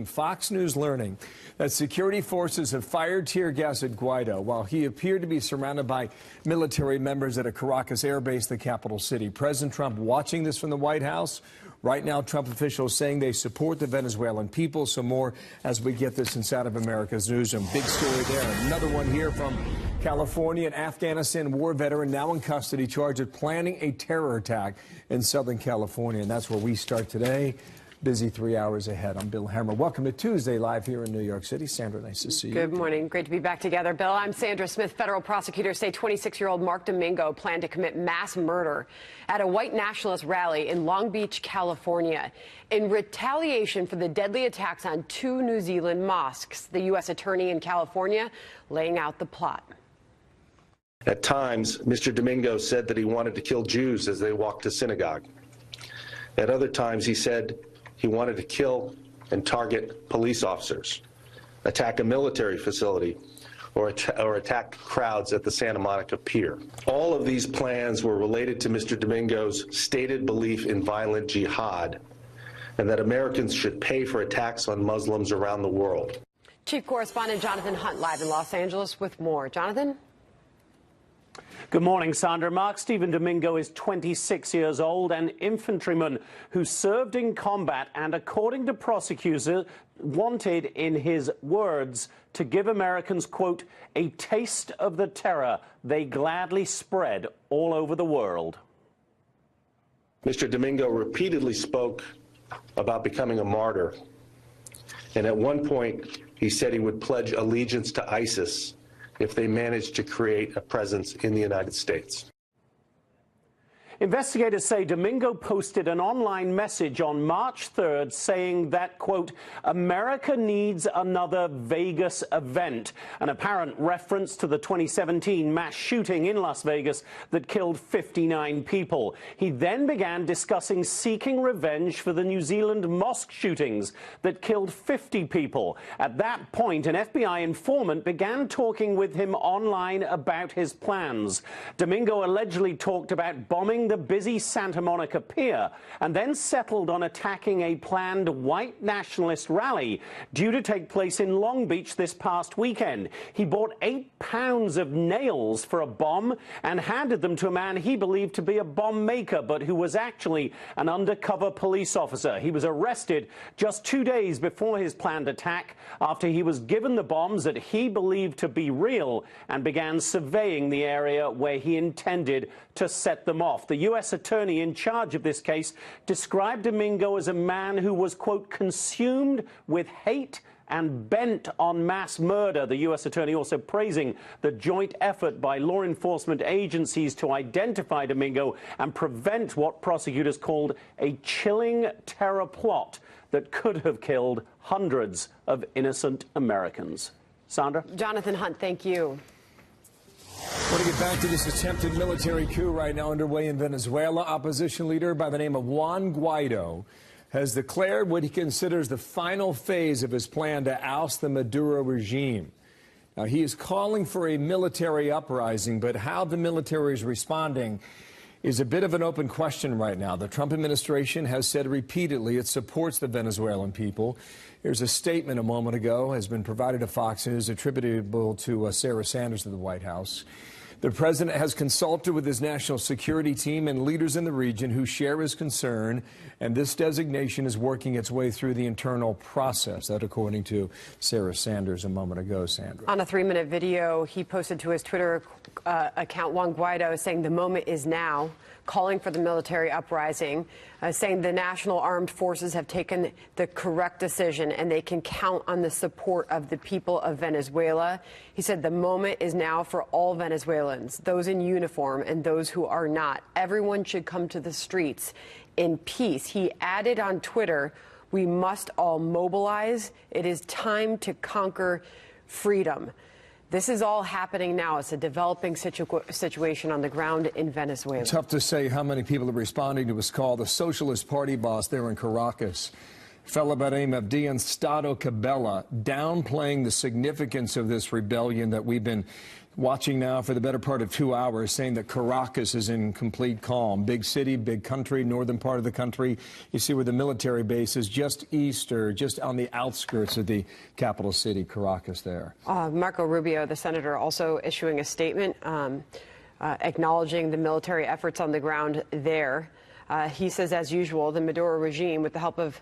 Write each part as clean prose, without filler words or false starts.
Fox News learning that security forces have fired tear gas at Guaido while he appeared to be surrounded by military members at a Caracas air base, the capital city. President Trump watching this from the White House. Right now, Trump officials saying they support the Venezuelan people. Some more as we get this inside of America's newsroom. Big story there. Another one here from California. An Afghanistan war veteran now in custody, charged with planning a terror attack in Southern California. And that's where we start today. Busy 3 hours ahead. I'm Bill Hammer. Welcome to Tuesday Live here in New York City. Sandra, nice to see you. Good morning. Great to be back together, Bill. I'm Sandra Smith. Federal prosecutors say 26-year-old Mark Domingo planned to commit mass murder at a white nationalist rally in Long Beach, California, in retaliation for the deadly attacks on two New Zealand mosques. The U.S. attorney in California laying out the plot. At times, Mr. Domingo said that he wanted to kill Jews as they walked to synagogue. At other times, he said he wanted to kill and target police officers, attack a military facility, or attack crowds at the Santa Monica Pier. All of these plans were related to Mr. Domingo's stated belief in violent jihad and that Americans should pay for attacks on Muslims around the world. Chief Correspondent Jonathan Hunt live in Los Angeles with more. Jonathan? Good morning, Sandra. Mark Stephen Domingo is 26 years old, an infantryman who served in combat and, according to prosecutors, wanted, in his words, to give Americans, quote, a taste of the terror they gladly spread all over the world. Mr. Domingo repeatedly spoke about becoming a martyr, and at one point he said he would pledge allegiance to ISIS if they managed to create a presence in the United States. Investigators say Domingo posted an online message on March 3rd saying that, quote, America needs another Vegas event, an apparent reference to the 2017 mass shooting in Las Vegas that killed 59 people. He then began discussing seeking revenge for the New Zealand mosque shootings that killed 50 people. At that point, an FBI informant began talking with him online about his plans. Domingo allegedly talked about bombing the busy Santa Monica Pier and then settled on attacking a planned white nationalist rally due to take place in Long Beach this past weekend. He bought 8 pounds of nails for a bomb and handed them to a man he believed to be a bomb maker, but who was actually an undercover police officer. He was arrested just 2 days before his planned attack after he was given the bombs that he believed to be real and began surveying the area where he intended to set them off. The U.S. attorney in charge of this case described Domingo as a man who was, quote, consumed with hate and bent on mass murder. The U.S. attorney also praising the joint effort by law enforcement agencies to identify Domingo and prevent what prosecutors called a chilling terror plot that could have killed hundreds of innocent Americans. Sandra? Jonathan Hunt, thank you. I want to get back to this attempted military coup right now underway in Venezuela. Opposition leader by the name of Juan Guaido has declared what he considers the final phase of his plan to oust the Maduro regime. Now, he is calling for a military uprising, but how the military is responding is a bit of an open question right now. The Trump administration has said repeatedly it supports the Venezuelan people. Here's a statement a moment ago has been provided to Fox News, attributable to Sarah Sanders of the White House. The president has consulted with his national security team and leaders in the region who share his concern, and this designation is working its way through the internal process. That according to Sarah Sanders a moment ago, Sandra. On a 3-minute video he posted to his Twitter account, Juan Guaido saying the moment is now, calling for the military uprising, saying the national armed forces have taken the correct decision and they can count on the support of the people of Venezuela. He said the moment is now for all Venezuelans, those in uniform and those who are not. Everyone should come to the streets in peace. He added on Twitter, we must all mobilize. It is time to conquer freedom. This is all happening now. It's a developing situation on the ground in Venezuela. Tough to say how many people are responding to his call. The Socialist Party boss there in Caracas fellow by the name of Diosdado Cabela, downplaying the significance of this rebellion that we've been watching now for the better part of 2 hours, saying that Caracas is in complete calm. Big city, big country, northern part of the country. You see where the military base is, just east or just on the outskirts of the capital city, Caracas there. Marco Rubio, the senator, also issuing a statement acknowledging the military efforts on the ground there. He says, as usual, the Maduro regime, with the help of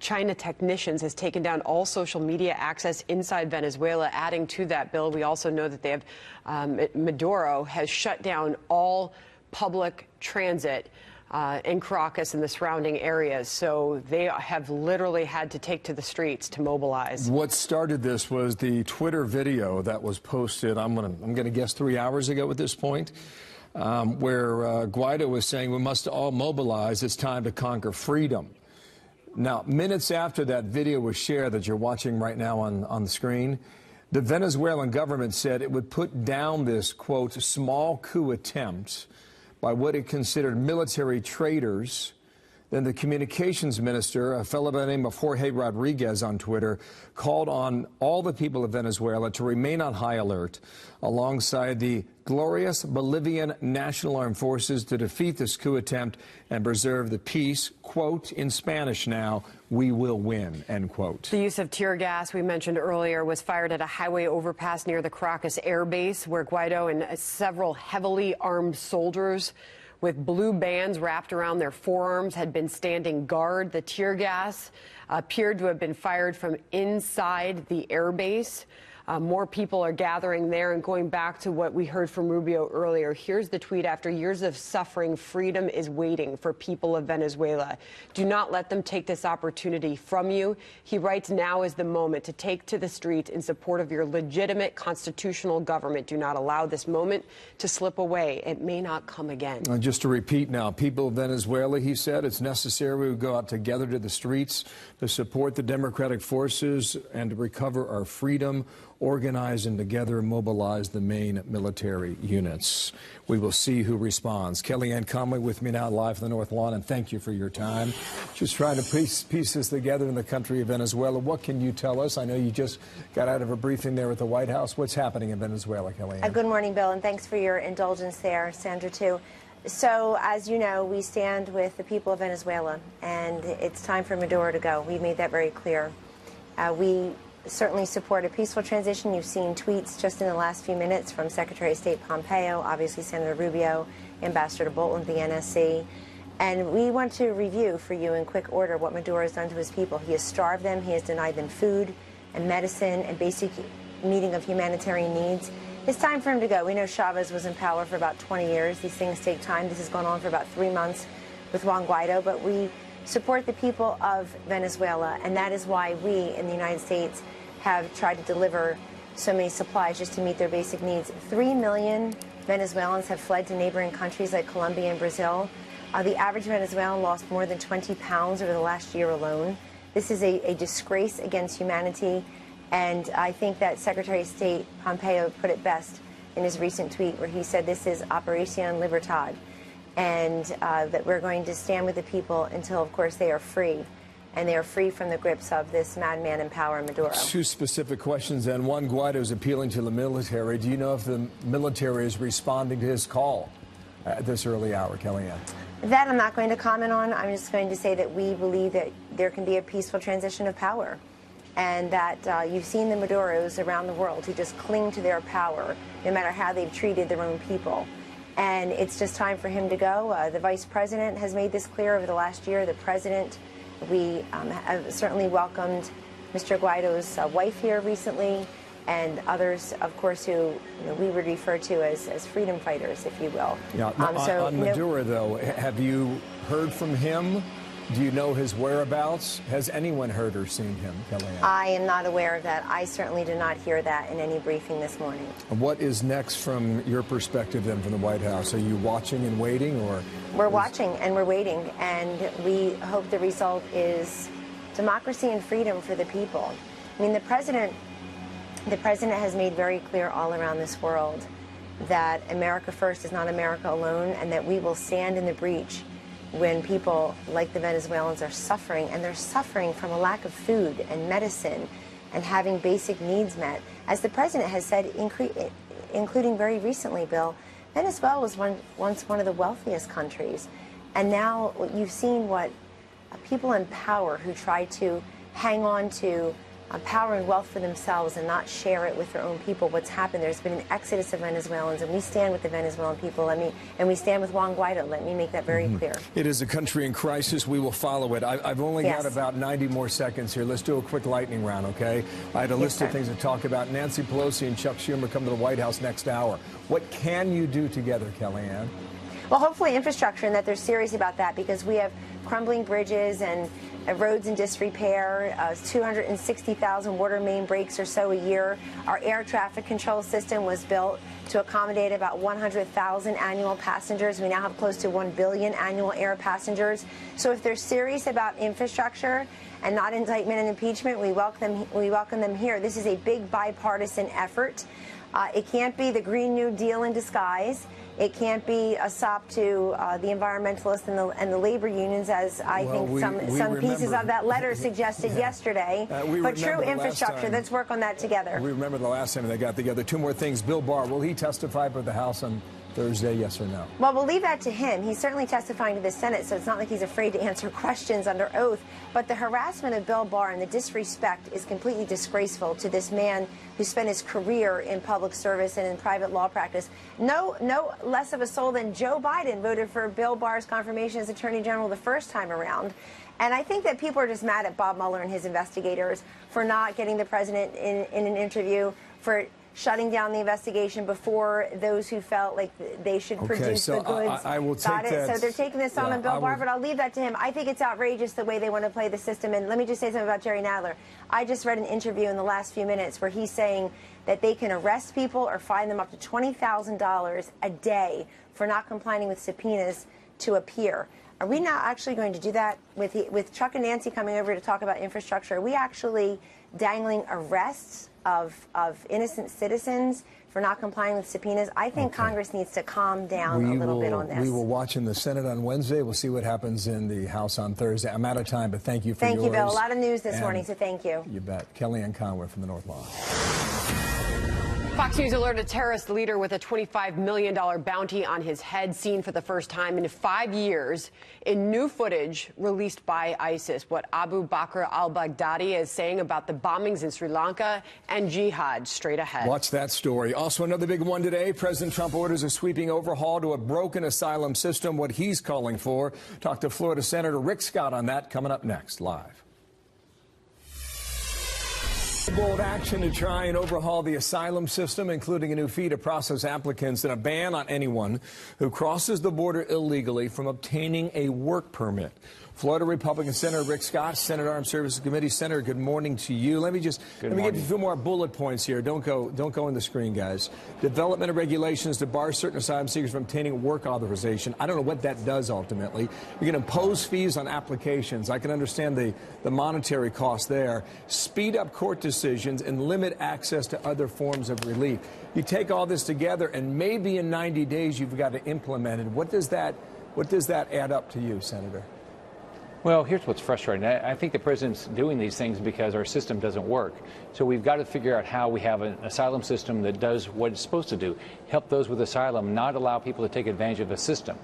China technicians, has taken down all social media access inside Venezuela. Adding to that, Bill, we also know that they have Maduro has shut down all public transit in Caracas and the surrounding areas. So they have literally had to take to the streets to mobilize. What started this was the Twitter video that was posted, I'm gonna guess 3 hours ago at this point, where Guaido was saying we must all mobilize. It's time to conquer freedom. Now, minutes after that video was shared that you're watching right now on the screen, the Venezuelan government said it would put down this, quote, small coup attempt by what it considered military traitors. Then the communications minister, a fellow by the name of Jorge Rodriguez on Twitter, called on all the people of Venezuela to remain on high alert alongside the glorious Bolivian National Armed Forces to defeat this coup attempt and preserve the peace. Quote, in Spanish now, we will win, end quote. The use of tear gas, we mentioned earlier, was fired at a highway overpass near the Caracas Air Base, where Guaido and several heavily armed soldiers with blue bands wrapped around their forearms had been standing guard. The tear gas appeared to have been fired from inside the airbase. More people are gathering there, and going back to what we heard from Rubio earlier, here's the tweet: after years of suffering, freedom is waiting for people of Venezuela. Do not let them take this opportunity from you. He writes, now is the moment to take to the streets in support of your legitimate constitutional government. Do not allow this moment to slip away. It may not come again. Just to repeat now, people of Venezuela, he said, it's necessary we go out together to the streets to support the democratic forces and to recover our freedom, organize and together mobilize the main military units. We will see who responds. Kellyanne Conway with me now live from the North Lawn, and thank you for your time. Just trying to piece this together in the country of Venezuela. What can you tell us? I know you just got out of a briefing there at the White House. What's happening in Venezuela, Kellyanne? Good morning, Bill, and thanks for your indulgence there, Sandra, too. So, as you know, we stand with the people of Venezuela, and it's time for Maduro to go. We made that very clear. We certainly support a peaceful transition. You've seen tweets just in the last few minutes from Secretary of State Pompeo, obviously Senator Rubio, Ambassador Bolton, the NSC. And we want to review for you in quick order what Maduro has done to his people. He has starved them. He has denied them food and medicine and basic meeting of humanitarian needs. It's time for him to go. We know Chavez was in power for about 20 years. These things take time. This has gone on for about 3 months with Juan Guaido, but we support the people of Venezuela, and that is why we in the United States have tried to deliver so many supplies just to meet their basic needs. 3 million Venezuelans have fled to neighboring countries like Colombia and Brazil. The average Venezuelan lost more than 20 pounds over the last year alone. This is a disgrace against humanity, and I think that Secretary of State Pompeo put it best in his recent tweet where he said this is Operación Libertad, and that we're going to stand with the people until, of course, they are free. And they are free from the grips of this madman in power, Maduro. Two specific questions, and one, Guaido is appealing to the military. Do you know if the military is responding to his call at this early hour, Kellyanne? That I'm not going to comment on. I'm just going to say that we believe that there can be a peaceful transition of power, and that you've seen the Maduros around the world who just cling to their power, no matter how they've treated their own people. And it's just time for him to go. The vice president has made this clear over the last year. The president. We have certainly welcomed Mr. Guaido's wife here recently, and others, of course, who we would refer to as freedom fighters, if you will. Yeah. On Maduro, though, have you heard from him? Do you know his whereabouts? Has anyone heard or seen him, Kellyanne? I am not aware of that. I certainly did not hear that in any briefing this morning. What is next from your perspective, then, from the White House? Are you watching and waiting, or? We're watching and we're waiting, and we hope the result is democracy and freedom for the people. I mean, the president has made very clear all around this world that America first is not America alone, and that we will stand in the breach when people like the Venezuelans are suffering, and they're suffering from a lack of food and medicine and having basic needs met. As the president has said, including very recently, Bill, Venezuela was once one of the wealthiest countries. And now you've seen what people in power who try to hang on to power and wealth for themselves and not share it with their own people. What's happened, there's been an exodus of Venezuelans, and we stand with the Venezuelan people, and we stand with Juan Guaido. Let me make that very clear. It is a country in crisis. We will follow it. I've only got about 90 more seconds here. Let's do a quick lightning round, okay? I had a list of things to talk about. Nancy Pelosi and Chuck Schumer come to the White House next hour. What can you do together, Kellyanne? Well, hopefully infrastructure, and that they're serious about that, because we have crumbling bridges and roads in disrepair, 260,000 water main breaks or so a year. Our air traffic control system was built to accommodate about 100,000 annual passengers. We now have close to 1 billion annual air passengers. So if they're serious about infrastructure and not indictment and impeachment, we welcome them here. This is a big bipartisan effort. It can't be the Green New Deal in disguise. It can't be a sop to the environmentalists and the labor unions, as I think some pieces of that letter suggested yesterday. But true infrastructure, let's work on that together. We remember the last time they got together. Two more things. Bill Barr, will he testify for the House on Thursday, yes or no? Well, we'll leave that to him. He's certainly testifying to the Senate, so it's not like he's afraid to answer questions under oath. But the harassment of Bill Barr and the disrespect is completely disgraceful to this man who spent his career in public service and in private law practice. No less of a soul than Joe Biden voted for Bill Barr's confirmation as Attorney General the first time around. And I think that people are just mad at Bob Mueller and his investigators for not getting the president in an interview, for shutting down the investigation before those who felt like they should produce the goods. I will take that. So they're taking this on Bill Barr, but I'll leave that to him. I think it's outrageous the way they want to play the system. And let me just say something about Jerry Nadler. I just read an interview in the last few minutes where he's saying that they can arrest people or fine them up to $20,000 a day for not complying with subpoenas to appear. Are we not actually going to do that with Chuck and Nancy coming over to talk about infrastructure? Are we actually dangling arrests of innocent citizens for not complying with subpoenas? I think Congress needs to calm down a little bit on this. We will watch in the Senate on Wednesday. We'll see what happens in the House on Thursday. I'm out of time, but thank you for yours. Thank you, Bill. A lot of news this morning, so thank you. You bet. Kellyanne Conway from the North Lawn. Fox News alerted a terrorist leader with a $25 million bounty on his head, seen for the first time in 5 years in new footage released by ISIS. What Abu Bakr al-Baghdadi is saying about the bombings in Sri Lanka and jihad, straight ahead. Watch that story. Also, another big one today. President Trump orders a sweeping overhaul to a broken asylum system, what he's calling for. Talk to Florida Senator Rick Scott on that coming up next, live. Bold action to try and overhaul the asylum system, including a new fee to process applicants and a ban on anyone who crosses the border illegally from obtaining a work permit. Florida Republican Senator Rick Scott, Senate Armed Services Committee. Senator, good morning to you. Let me give you a few more bullet points here. Don't go on the screen, guys. Development of regulations to bar certain asylum seekers from obtaining work authorization. I don't know what that does ultimately. You're going to impose fees on applications. I can understand the monetary cost there. Speed up court decisions and limit access to other forms of relief. You take all this together, and maybe in 90 days you've got to implement it. What does that add up to you, Senator? Well, here's what's frustrating. I think the president's doing these things because our system doesn't work. So we've got to figure out how we have an asylum system that does what it's supposed to do. Help those with asylum, not allow people to take advantage of the system.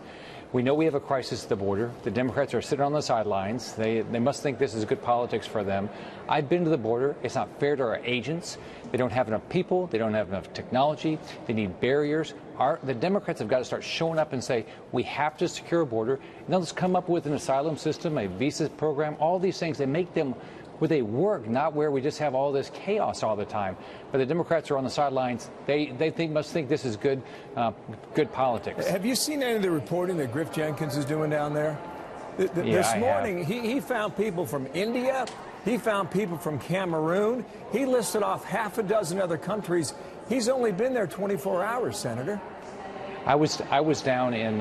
We know we have a crisis at the border. The Democrats are sitting on the sidelines. They must think this is good politics for them. I've been to the border. It's not fair to our agents. They don't have enough people. They don't have enough technology. They need barriers. The Democrats have got to start showing up and say, we have to secure a border. And they'll just come up with an asylum system, a visa program, all these things. They make them where they work, not where we just have all this chaos all the time. But the Democrats are on the sidelines. They must think this is good politics. Have you seen any of the reporting that Griff Jenkins is doing down there? This morning, he found people from India. He found people from Cameroon. He listed off half a dozen other countries. He's only been there 24 hours, Senator. I was down in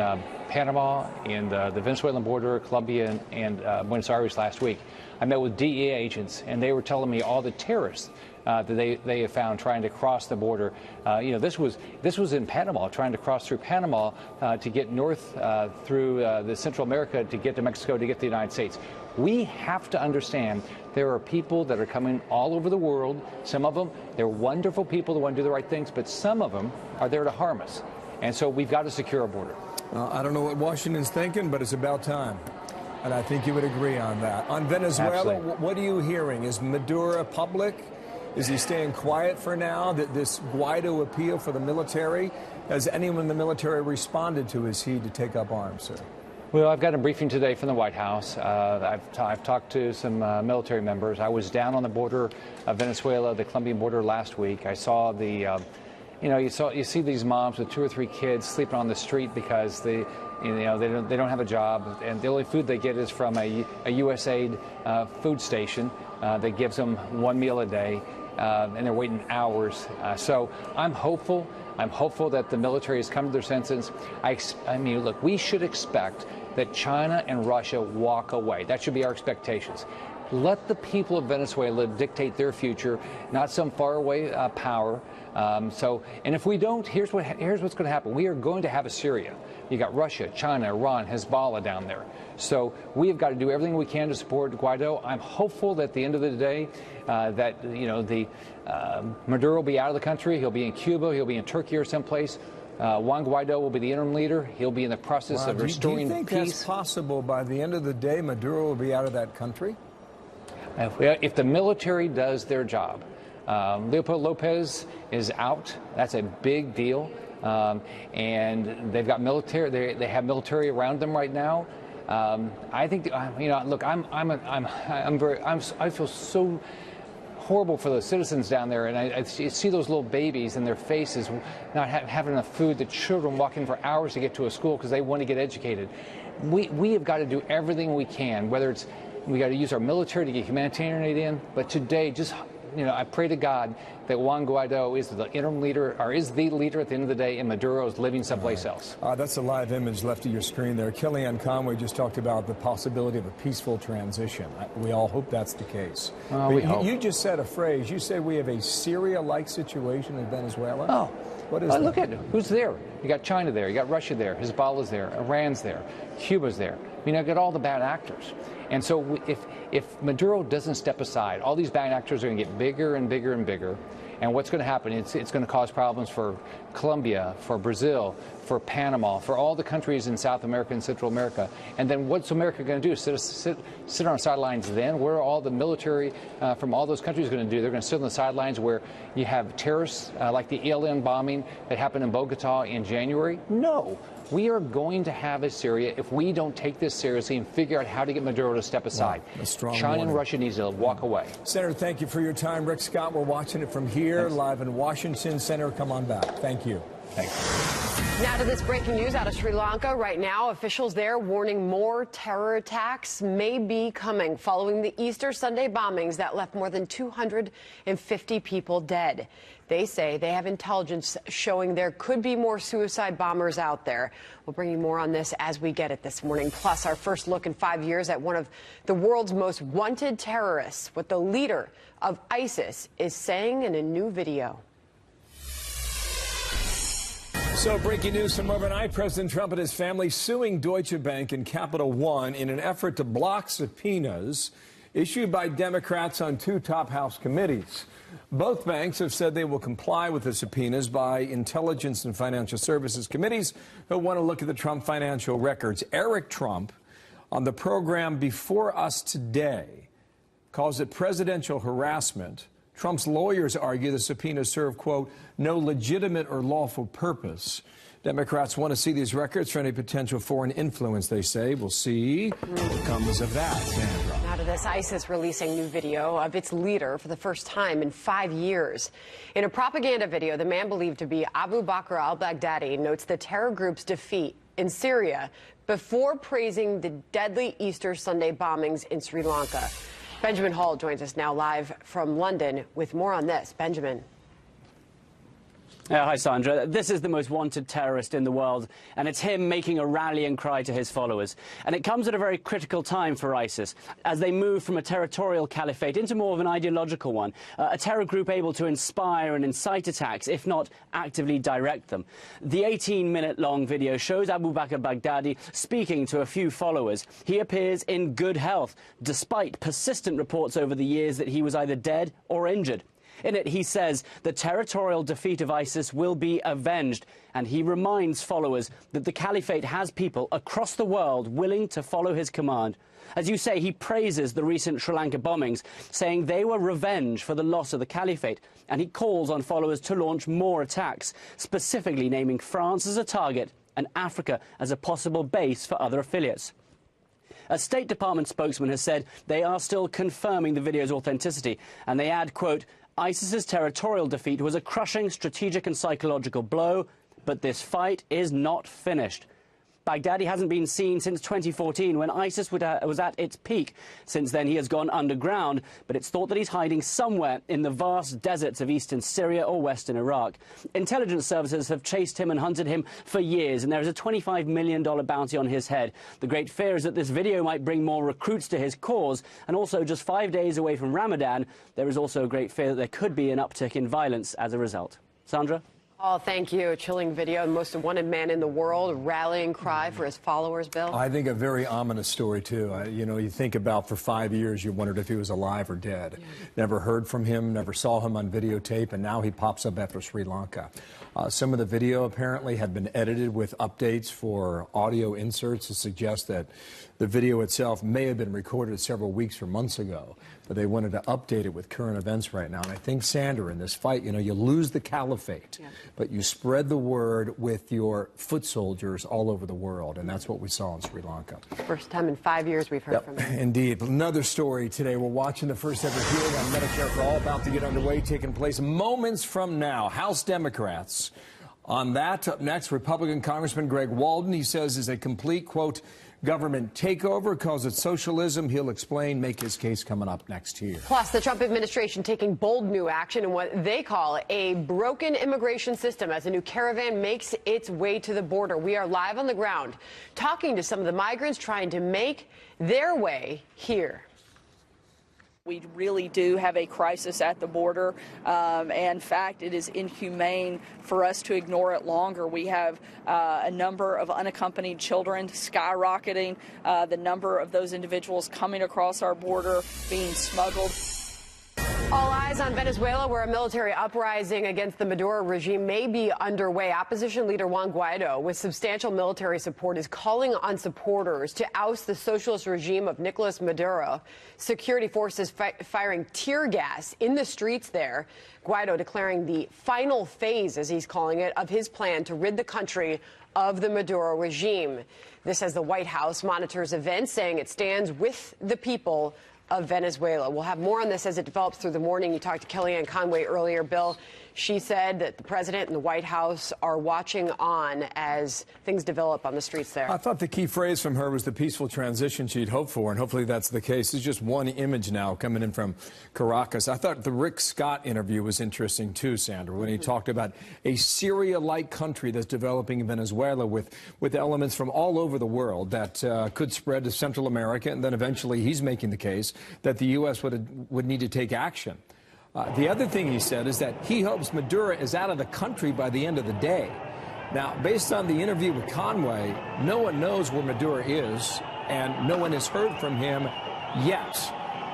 Panama and the Venezuelan border, Colombia, and Buenos Aires last week. I met with DEA agents, and they were telling me all the terrorists that they have found trying to cross the border. This was in Panama, trying to cross through Panama to get north through the Central America to get to Mexico, to get to the United States. We have to understand there are people that are coming all over the world. Some of them, they're wonderful people that want to do the right things, but some of them are there to harm us. And so we've got to secure our border. I don't know what Washington's thinking, but it's about time. And I think you would agree on that. On Venezuela, Absolutely. what are you hearing? Is Maduro public? Is he staying quiet for now? This Guaido appeal for the military, has anyone in the military responded to his heed to take up arms, sir? Well, I've got a briefing today from the White House. I've talked to some military members. I was down on the border of Venezuela, the Colombian border last week. I saw the, you see these moms with 2 or 3 kids sleeping on the street because they don't have a job, and the only food they get is from a USAID food station that gives them 1 meal a day, and they're waiting hours. So I'm hopeful. I'm hopeful that the military has come to their senses. I mean, look, we should expect that China and Russia walk away. That should be our expectations. Let the people of Venezuela dictate their future, not some faraway power. And if we don't, here's what's going to happen. We are going to have a Syria. You got Russia, China, Iran, Hezbollah down there. So we have got to do everything we can to support Guaido. I'm hopeful that at the end of the day, Maduro will be out of the country. He'll be in Cuba. He'll be in Turkey or someplace. Juan Guaido will be the interim leader. He'll be in the process of restoring peace. Do you think that's possible? By the end of the day, Maduro will be out of that country? If the military does their job. Leopoldo Lopez is out. That's a big deal. And they've got military. They have military around them right now. I think, look, I feel so horrible for those citizens down there, and I see those little babies and their faces not having enough food, the children walking for hours to get to a school because they want to get educated. We have got to do everything we can, whether it's we got to use our military to get humanitarian aid in, but today, I pray to God that Juan Guaido is the interim leader, or is the leader at the end of the day, and Maduro is living someplace else. That's a live image left of your screen there. Kellyanne Conway just talked about the possibility of a peaceful transition. We all hope that's the case. We hope. You just said a phrase. You said we have a Syria-like situation in Venezuela. Oh, what is that? Look at it. Who's there? You got China there. You got Russia there. Hezbollah's there. Iran's there. Cuba's there. I mean, I've got all the bad actors. And so if Maduro doesn't step aside, all these bad actors are going to get bigger and bigger and bigger. And what's going to happen? It's going to cause problems for Colombia, for Brazil, for Panama, for all the countries in South America and Central America. And then what's America going to do? Sit on the sidelines then? Where are all the military from all those countries going to do? They're going to sit on the sidelines where you have terrorists like the ELN bombing that happened in Bogota in January? No. We are going to have a Syria if we don't take this seriously and figure out how to get Maduro to step aside. China and Russia needs to walk away. Senator, thank you for your time. Rick Scott, we're watching it from here, live in Washington. Senator, come on back. Thank you. Thanks. Now to this breaking news out of Sri Lanka. Right now, officials there warning more terror attacks may be coming following the Easter Sunday bombings that left more than 250 people dead. They say they have intelligence showing there could be more suicide bombers out there. We'll bring you more on this as we get it this morning. Plus, our first look in 5 years at one of the world's most wanted terrorists, what the leader of ISIS is saying in a new video. So, breaking news from overnight, President Trump and his family suing Deutsche Bank and Capital One in an effort to block subpoenas issued by Democrats on 2 top House committees. Both banks have said they will comply with the subpoenas by Intelligence and Financial Services committees who want to look at the Trump financial records. Eric Trump, on the program Before Us Today, calls it presidential harassment. Trump's lawyers argue the subpoenas serve, quote, no legitimate or lawful purpose. Democrats want to see these records for any potential foreign influence, they say. We'll see what comes of that. Sandra. Now to this, ISIS releasing new video of its leader for the first time in 5 years. In a propaganda video, the man believed to be Abu Bakr al-Baghdadi notes the terror group's defeat in Syria before praising the deadly Easter Sunday bombings in Sri Lanka. Benjamin Hall joins us now live from London with more on this. Benjamin. Hi, Sandra. This is the most wanted terrorist in the world, and it's him making a rallying cry to his followers. And it comes at a very critical time for ISIS, as they move from a territorial caliphate into more of an ideological one, a terror group able to inspire and incite attacks, if not actively direct them. The 18-minute-long video shows Abu Bakr Baghdadi speaking to a few followers. He appears in good health, despite persistent reports over the years that he was either dead or injured. In it, he says the territorial defeat of ISIS will be avenged, and he reminds followers that the caliphate has people across the world willing to follow his command. As you say, he praises the recent Sri Lanka bombings, saying they were revenge for the loss of the caliphate, and he calls on followers to launch more attacks, specifically naming France as a target and Africa as a possible base for other affiliates. A State Department spokesman has said they are still confirming the video's authenticity, and they add, quote, ISIS's territorial defeat was a crushing strategic and psychological blow, but this fight is not finished. Baghdadi hasn't been seen since 2014, when ISIS was at its peak. Since then, he has gone underground, but it's thought that he's hiding somewhere in the vast deserts of eastern Syria or western Iraq. Intelligence services have chased him and hunted him for years, and there is a $25 million bounty on his head. The great fear is that this video might bring more recruits to his cause, and also just 5 days away from Ramadan, there is also a great fear that there could be an uptick in violence as a result. Sandra? Oh, thank you. A chilling video. The most wanted man in the world, rallying cry for his followers, Bill. I think a very ominous story, too. You know, you think about for 5 years, you wondered if he was alive or dead. Yeah. Never heard from him, never saw him on videotape, and now he pops up after Sri Lanka. Some of the video apparently had been edited with updates for audio inserts to suggest that the video itself may have been recorded several weeks or months ago, but they wanted to update it with current events right now. And I think, Sandra, in this fight, you know, you lose the caliphate, but you spread the word with your foot soldiers all over the world, and that's what we saw in Sri Lanka. First time in 5 years we've heard from him. Indeed. Another story today. We're watching the first ever hearing on Medicare for All about to get underway, taking place moments from now. House Democrats on that. Up next, Republican Congressman Greg Walden, he says, is a complete, quote, government takeover, calls it socialism. He'll explain, make his case coming up next year. Plus, the Trump administration taking bold new action in what they call a broken immigration system as a new caravan makes its way to the border. We are live on the ground talking to some of the migrants trying to make their way here. We really do have a crisis at the border. In fact, it is inhumane for us to ignore it longer. We have a number of unaccompanied children skyrocketing, the number of those individuals coming across our border being smuggled. All eyes on Venezuela, where a military uprising against the Maduro regime may be underway. Opposition leader Juan Guaido, with substantial military support, is calling on supporters to oust the socialist regime of Nicolas Maduro. Security forces firing tear gas in the streets there. Guaido declaring the final phase, as he's calling it, of his plan to rid the country of the Maduro regime. This as the White House monitors events, saying it stands with the people of Venezuela. We'll have more on this as it develops through the morning. You talked to Kellyanne Conway earlier, Bill. She said that the president and the White House are watching on as things develop on the streets there. I thought the key phrase from her was the peaceful transition she'd hoped for, and hopefully that's the case. There's just one image now coming in from Caracas. I thought the Rick Scott interview was interesting too, Sandra, when he talked about a Syria-like country that's developing in Venezuela with elements from all over the world that could spread to Central America, and then eventually he's making the case that the U.S. would need to take action. The other thing he said is that he hopes Maduro is out of the country by the end of the day. Now, based on the interview with Conway, no one knows where Maduro is, and no one has heard from him yet.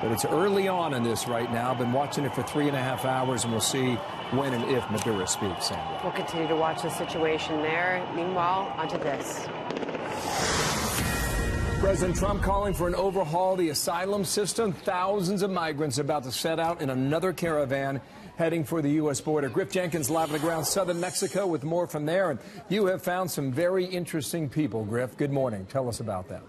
But it's early on in this right now. I've been watching it for 3.5 hours, and we'll see when and if Maduro speaks, Sandra. We'll continue to watch the situation there. Meanwhile, onto this. President Trump calling for an overhaul of the asylum system. Thousands of migrants about to set out in another caravan heading for the U.S. border. Griff Jenkins live on the ground, southern Mexico, with more from there. And you have found some very interesting people, Griff. Good morning. Tell us about that.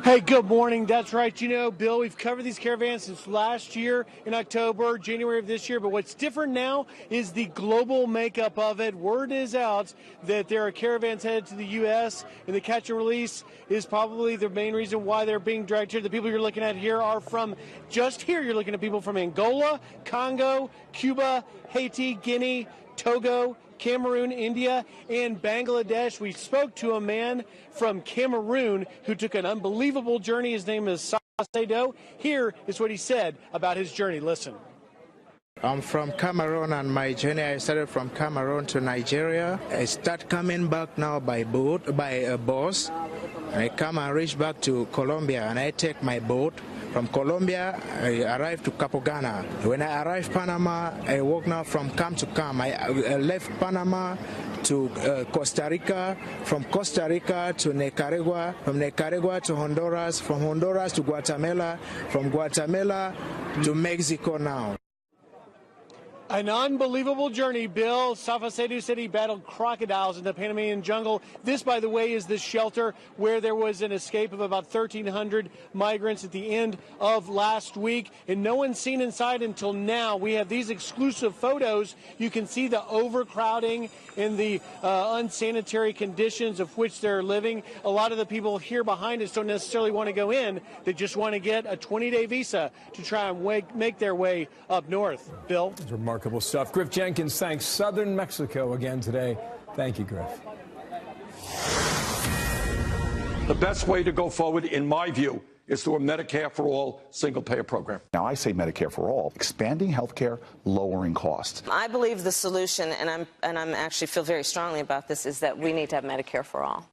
Hey, good morning. That's right. You know, Bill, we've covered these caravans since last year in October, January of this year. But what's different now is the global makeup of it. Word is out that there are caravans headed to the U.S., and the catch and release is probably the main reason why they're being dragged here. The people you're looking at here are from just here. You're looking at people from Angola, Congo, Cuba, Haiti, Guinea, Togo, Cameroon, India, and Bangladesh. We spoke to a man from Cameroon who took an unbelievable journey. His name is Safa Saido. Here is what he said about his journey. Listen. I'm from Cameroon, and my journey, I started from Cameroon to Nigeria. I start coming back now by boat, by a bus. I come and reach back to Colombia, and I take my boat. From Colombia, I arrived to Capogana. When I arrived Panama, I walk now from camp to camp. I left Panama to Costa Rica, from Costa Rica to Nicaragua, from Nicaragua to Honduras, from Honduras to Guatemala, from Guatemala to Mexico now. An unbelievable journey, Bill. Safa Saido said he battled crocodiles in the Panamanian jungle. This, by the way, is the shelter where there was an escape of about 1,300 migrants at the end of last week, and no one's seen inside until now. We have these exclusive photos. You can see the overcrowding and the unsanitary conditions of which they're living. A lot of the people here behind us don't necessarily want to go in. They just want to get a 20-day visa to try and make their way up north. Bill? It's remarkable stuff. Griff Jenkins thanks Southern Mexico again today. Thank you, Griff. The best way to go forward, in my view, is through a Medicare for All single-payer program. Now, I say Medicare for all, expanding health care, lowering costs. I believe the solution, and I'm actually feel very strongly about this, is that we need to have Medicare for all.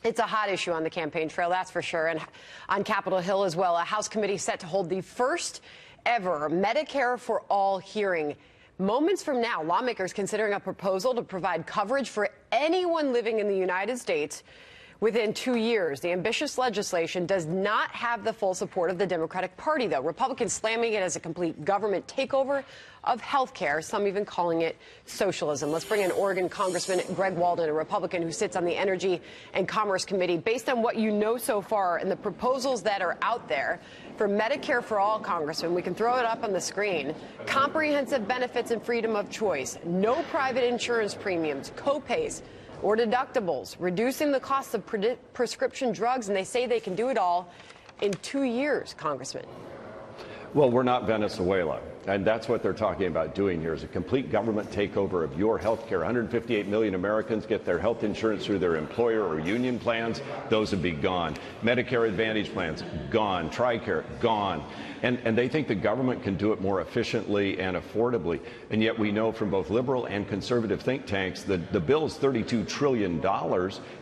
It's a hot issue on the campaign trail, that's for sure, and on Capitol Hill as well. A House committee set to hold the first ever Medicare for All hearing. Moments from now, lawmakers considering a proposal to provide coverage for anyone living in the United States within 2 years. The ambitious legislation does not have the full support of the Democratic Party, though. Republicans slamming it as a complete government takeover of health care, some even calling it socialism. Let's bring in Oregon Congressman Greg Walden, a Republican who sits on the Energy and Commerce Committee. Based on what you know so far and the proposals that are out there for Medicare for All, Congressman, we can throw it up on the screen. Comprehensive benefits and freedom of choice, no private insurance premiums, co-pays, or deductibles, reducing the cost of prescription drugs, and they say they can do it all in 2 years, Congressman. Well, we're not Venezuela, and that's what they're talking about doing here is a complete government takeover of your health care. 158 million Americans get their health insurance through their employer or union plans. Those would be gone. Medicare Advantage plans, gone. TRICARE, gone. And they think the government can do it more efficiently and affordably. And yet we know from both liberal and conservative think tanks that the bill is $32 trillion.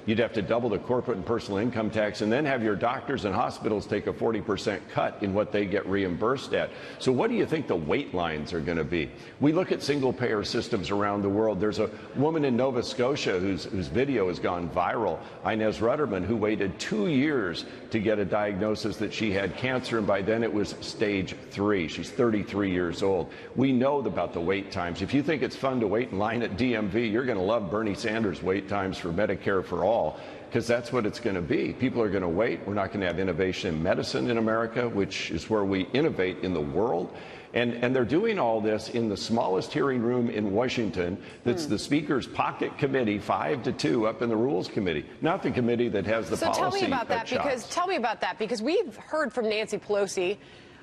You'd have to double the corporate and personal income tax and then have your doctors and hospitals take a 40% cut in what they get reimbursed at. So what do you think the wait lines are going to be? We look at single payer systems around the world. There's a woman in Nova Scotia whose video has gone viral, Inez Rutterman, who waited 2 years to get a diagnosis that she had cancer, and by then it was stage 3. She's 33 years old. We know about the wait times. If you think it's fun to wait in line at DMV, you're going to love Bernie Sanders' wait times for Medicare for All, because that's what it's going to be. People are going to wait. We're not going to have innovation in medicine in America, which is where we innovate in the world. And they're doing all this in the smallest hearing room in Washington. That's the Speaker's pocket committee, 5-2, up in the Rules Committee, not the committee that has the policy. So tell me about that, because we've heard from Nancy Pelosi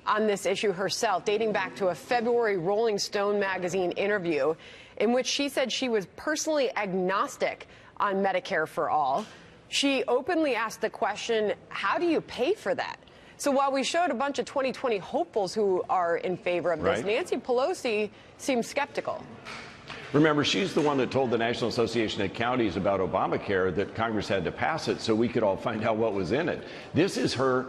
on this issue herself, dating back to a February Rolling Stone magazine interview in which she said she was personally agnostic on Medicare for All. She openly asked the question, how do you pay for that? So while we showed a bunch of 2020 hopefuls who are in favor of this, Nancy Pelosi seems skeptical. Remember, she's the one that told the National Association of Counties about Obamacare that Congress had to pass it so we could all find out what was in it. This is her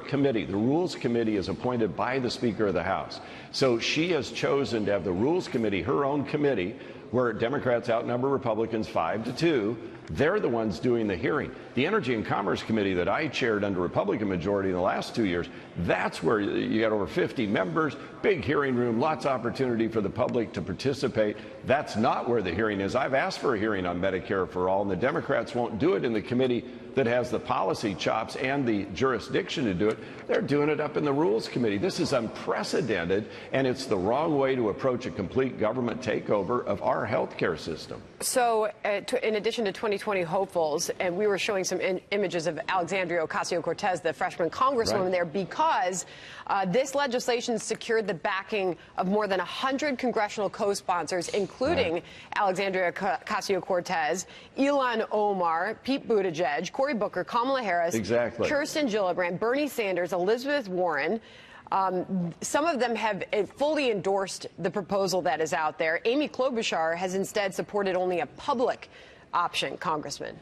committee. The Rules Committee is appointed by the Speaker of the House. So she has chosen to have the Rules Committee, her own committee, where Democrats outnumber Republicans 5-2. They're the ones doing the hearing. The Energy and Commerce Committee that I chaired under Republican majority in the last 2 years, that's where you got over 50 members, big hearing room, lots of opportunity for the public to participate. That's not where the hearing is. I've asked for a hearing on Medicare for All, and the Democrats won't do it in the committee that has the policy chops and the jurisdiction to do it. They're doing it up in the Rules Committee. This is unprecedented, and it's the wrong way to approach a complete government takeover of our health care system. So, in addition to 2020 hopefuls, and we were showing some images of Alexandria Ocasio-Cortez, the freshman congresswoman there, because this legislation secured the backing of more than 100 congressional co-sponsors, including Alexandria Ocasio-Cortez, Ilhan Omar, Pete Buttigieg, Cory Booker, Kamala Harris, Kirsten Gillibrand, Bernie Sanders, Elizabeth Warren. Some of them have fully endorsed the proposal that is out there. Amy Klobuchar has instead supported only a public option, Congressman.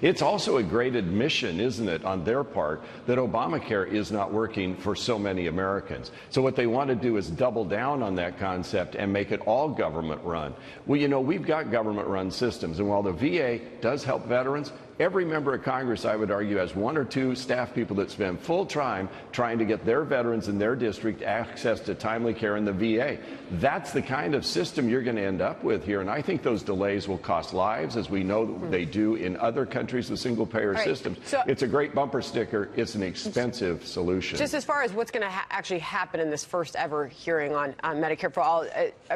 It's also a great admission, isn't it, on their part, that Obamacare is not working for so many Americans. So what they want to do is double down on that concept and make it all government run. Well, you know, we've got government run systems, and while the VA does help veterans, every member of Congress, I would argue, has one or two staff people that spend full time trying to get their veterans in their district access to timely care in the VA. That's the kind of system you're going to end up with here, and I think those delays will cost lives, as we know they do in other countries with single-payer systems. So, it's a great bumper sticker. It's an expensive solution. Just as far as what's going to actually happen in this first ever hearing on Medicare for All,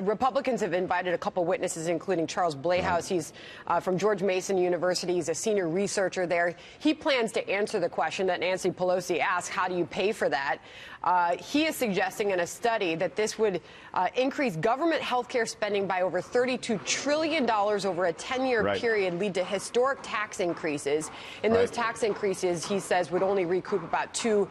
Republicans have invited a couple witnesses, including Charles Blehaus. He's from George Mason University. He's a senior researcher there. He plans to answer the question that Nancy Pelosi asked, how do you pay for that? He is suggesting in a study that this would increase government health care spending by over $32 trillion over a 10-year period, lead to historic tax increases. And those tax increases, he says, would only recoup about $2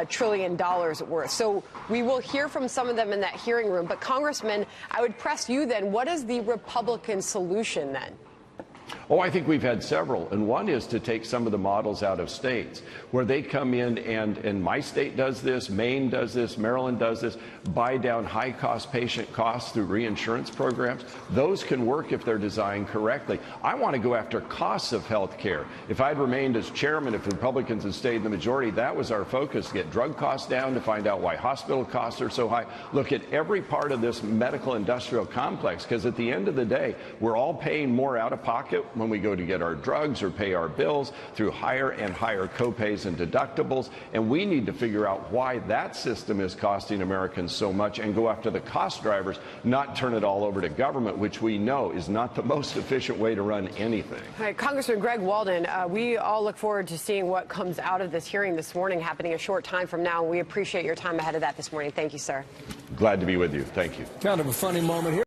trillion worth. So we will hear from some of them in that hearing room. But, Congressman, I would press you then. What is the Republican solution then? Oh, I think we've had several, and one is to take some of the models out of states where they come in, and my state does this, Maine does this, Maryland does this, buy down high-cost patient costs through reinsurance programs. Those can work if they're designed correctly. I want to go after costs of health care. If I'd remained as chairman, if the Republicans had stayed in the majority, that was our focus, to get drug costs down, to find out why hospital costs are so high. Look at every part of this medical industrial complex, because at the end of the day, we're all paying more out of pocket when we go to get our drugs or pay our bills through higher and higher copays and deductibles, and we need to figure out why that system is costing Americans so much and go after the cost drivers, not turn it all over to government, which we know is not the most efficient way to run anything. All right, Congressman Greg Walden, we all look forward to seeing what comes out of this hearing this morning, happening a short time from now. We appreciate your time ahead of that this morning. Thank you, sir. Glad to be with you. Thank you. Kind of a funny moment here.